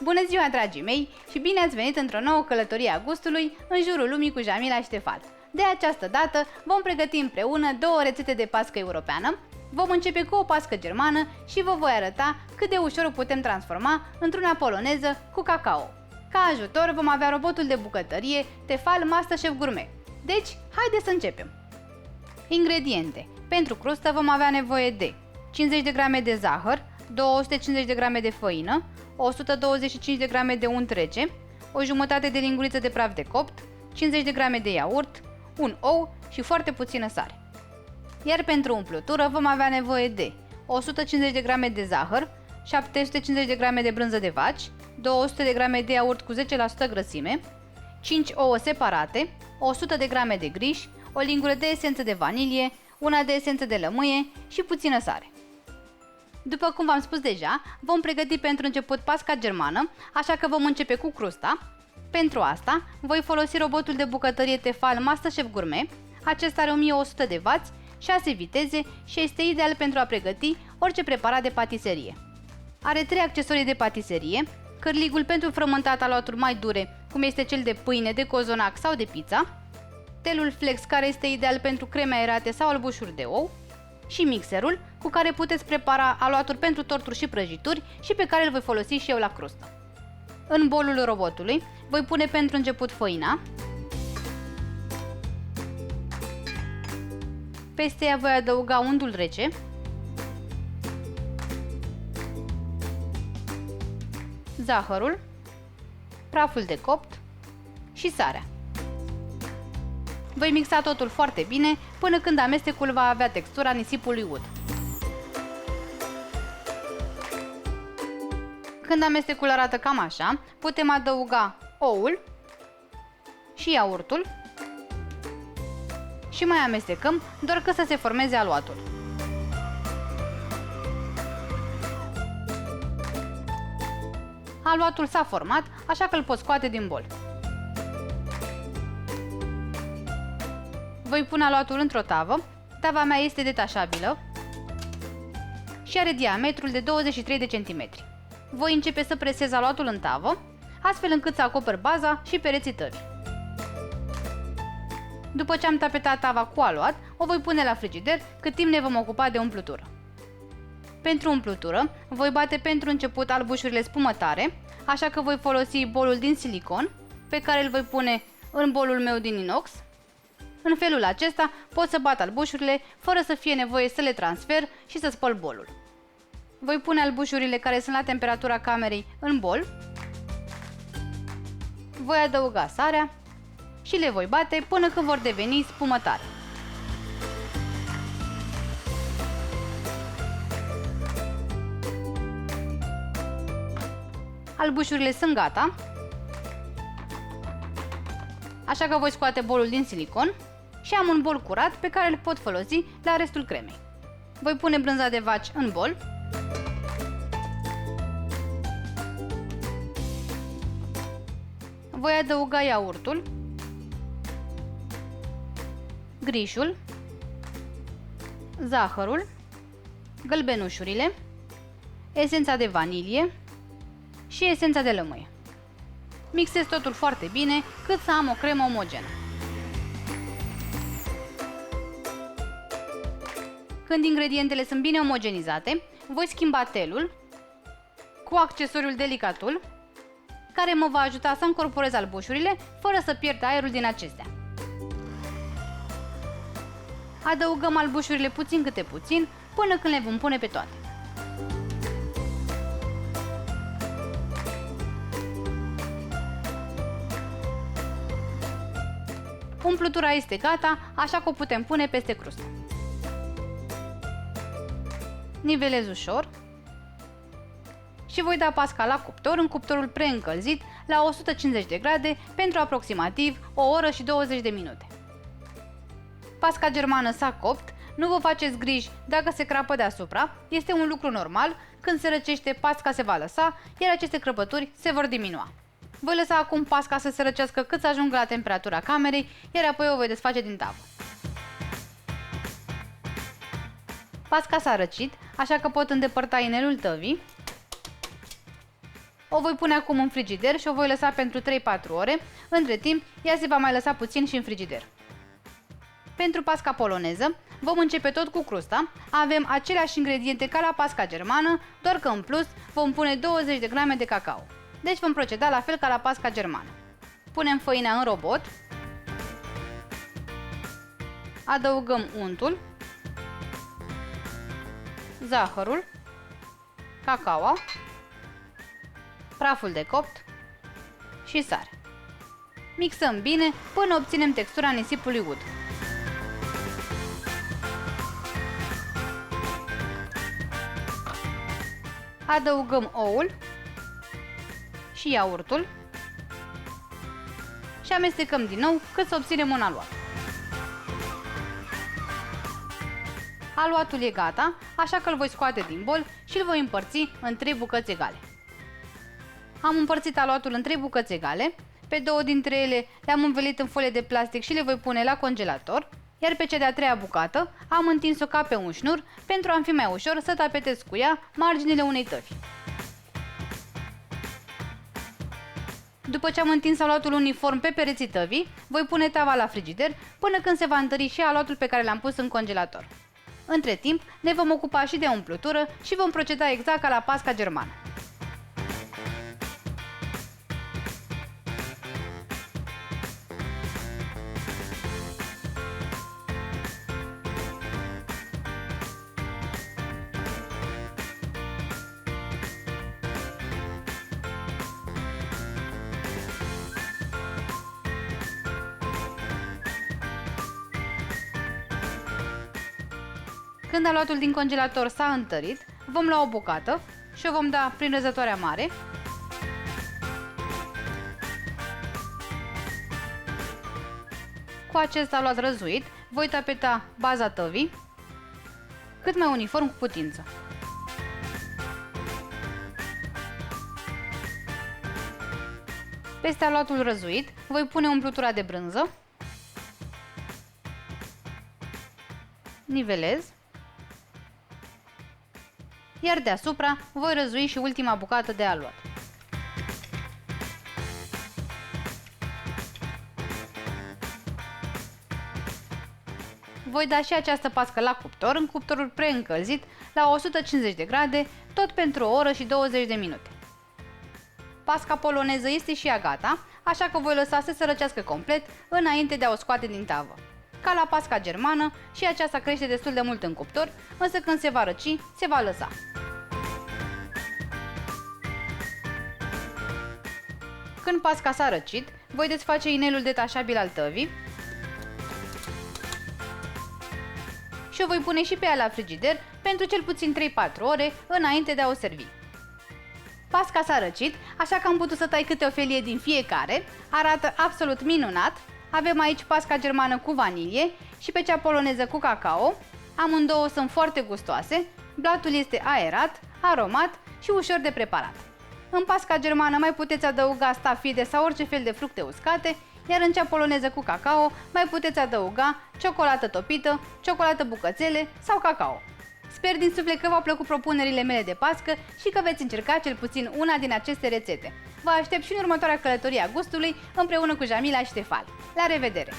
Bună ziua, dragii mei, și bine ați venit într-o nouă călătorie a gustului în jurul lumii cu Jamila Ștefan. De această dată vom pregăti împreună două rețete de pască europeană. Vom începe cu o pască germană și vă voi arăta cât de ușor o putem transforma într-una poloneză cu cacao. Ca ajutor vom avea robotul de bucătărie Tefal MasterChef Gourmet. Deci, haideți să începem! Ingrediente. Pentru crustă vom avea nevoie de 50 de grame de zahăr, 250 de grame de făină, 125 de grame de unt rece, o jumătate de linguriță de praf de copt, 50 de grame de iaurt, un ou și foarte puțină sare. Iar pentru umplutură vom avea nevoie de 150 de grame de zahăr, 750 de grame de brânză de vaci, 200 de grame de iaurt cu 10% grăsime, 5 ouă separate, 100 de grame de griș, o lingură de esență de vanilie, una de esență de lămâie și puțină sare. După cum v-am spus deja, vom pregăti pentru început pasca germană, așa că vom începe cu crusta. Pentru asta, voi folosi robotul de bucătărie Tefal MasterChef Gourmet. Acesta are 1100 de W, 6 viteze și este ideal pentru a pregăti orice preparat de patiserie. Are 3 accesorii de patiserie, cârligul pentru frământat aluaturi mai dure, cum este cel de pâine, de cozonac sau de pizza, telul flex, care este ideal pentru creme aerate sau albușuri de ou, și mixerul, cu care puteți prepara aluaturi pentru torturi și prăjituri și pe care îl voi folosi și eu la crustă. În bolul robotului voi pune pentru început făina, peste ea voi adăuga untul rece, zahărul, praful de copt și sarea. Voi mixa totul foarte bine până când amestecul va avea textura nisipului ud. Când amestecul arată cam așa, putem adăuga oul și iaurtul și mai amestecăm, doar că să se formeze aluatul. Aluatul s-a format, așa că îl pot scoate din bol. Voi pune aluatul într-o tavă. Tava mea este detașabilă și are diametrul de 23 de centimetri. Voi începe să presez aluatul în tavă, astfel încât să acoper baza și pereții tăvii. După ce am tapetat tava cu aluat, o voi pune la frigider cât timp ne vom ocupa de umplutură. Pentru umplutură, voi bate pentru început albușurile spumătare, așa că voi folosi bolul din silicon, pe care îl voi pune în bolul meu din inox. În felul acesta pot să bat albușurile fără să fie nevoie să le transfer și să spăl bolul. Voi pune albușurile care sunt la temperatura camerei în bol, voi adăuga sarea și le voi bate până când vor deveni spumătare. Albușurile sunt gata, așa că voi scoate bolul din silicon și am un bol curat pe care îl pot folosi la restul cremei. Voi pune brânza de vaci în bol, voi adăuga iaurtul, grișul, zahărul, gălbenușurile, esența de vanilie și esența de lămâie. Mixez totul foarte bine cât să am o cremă omogenă. Când ingredientele sunt bine omogenizate, voi schimba telul cu accesoriul delicatul, care mă va ajuta să încorporez albușurile fără să pierd aerul din acestea. Adăugăm albușurile puțin câte puțin până când le vom pune pe toate. Umplutura este gata, așa că o putem pune peste crustă. Nivelez ușor și voi da pasca la cuptor în cuptorul preîncălzit la 150 de grade pentru aproximativ o oră și 20 de minute. Pasca germană s-a copt, nu vă faceți griji dacă se crapă deasupra, este un lucru normal, când se răcește pasca se va lăsa, iar aceste crăpături se vor diminua. Voi lăsa acum pasca să se răcească cât să ajungă la temperatura camerei, iar apoi o voi desface din tavă. Pasca s-a răcit, așa că pot îndepărta inelul tăvii O voi pune acum în frigider și o voi lăsa pentru 3-4 ore. Între timp, ea se va mai lăsa puțin și în frigider. Pentru pasca poloneză, vom începe tot cu crusta. Avem aceleași ingrediente ca la pasca germană, doar că în plus vom pune 20 de grame de cacao. Deci vom proceda la fel ca la pasca germană. Punem făina în robot, adăugăm untul, zahărul, cacao, praful de copt și sare. Mixăm bine până obținem textura nisipului ud. Adăugăm oul și iaurtul și amestecăm din nou cât să obținem un aluat. Aluatul e gata, așa că îl voi scoate din bol și îl voi împărți în 3 bucăți egale. Am împărțit aluatul în 3 bucăți egale, pe 2 dintre ele le-am învelit în folie de plastic și le voi pune la congelator, iar pe cea de-a 3-a bucată am întins-o ca pe un șnur pentru a-mi fi mai ușor să tapetez cu ea marginile unei tăvi. După ce am întins aluatul uniform pe pereții tăvii, voi pune tava la frigider până când se va întări și aluatul pe care l-am pus în congelator. Între timp, ne vom ocupa și de umplutură și vom proceda exact ca la pasca germană. Când aluatul din congelator s-a întărit, vom lua o bucată și o vom da prin răzătoarea mare. Cu acest aluat răzuit, voi tapeta baza tăvii cât mai uniform cu putință. Peste aluatul răzuit, voi pune umplutura de brânză, nivelez, iar deasupra voi răzui și ultima bucată de aluat. Voi da și această pască la cuptor, în cuptorul preîncălzit la 150 de grade, tot pentru o oră și 20 de minute. Pasca poloneză este și ea gata, așa că voi lăsa să se răcească complet înainte de a o scoate din tavă. Ca la pasca germană, și aceasta crește destul de mult în cuptor, însă când se va răci, se va lăsa. Când pasca s-a răcit, voi desface inelul detașabil al tăvii și o voi pune și pe ea la frigider pentru cel puțin 3-4 ore înainte de a o servi. Pasca s-a răcit, așa că am putut să tai câte o felie din fiecare, arată absolut minunat. Avem aici pasca germană cu vanilie și pe cea poloneză cu cacao. Amândouă sunt foarte gustoase, blatul este aerat, aromat și ușor de preparat. În pasca germană mai puteți adăuga stafide sau orice fel de fructe uscate, iar în cea poloneză cu cacao mai puteți adăuga ciocolată topită, ciocolată bucățele sau cacao. Sper din suflet că v-au plăcut propunerile mele de pască și că veți încerca cel puțin una din aceste rețete. Vă aștept și în următoarea călătorie a gustului împreună cu Jamila și Ștefan. La revedere!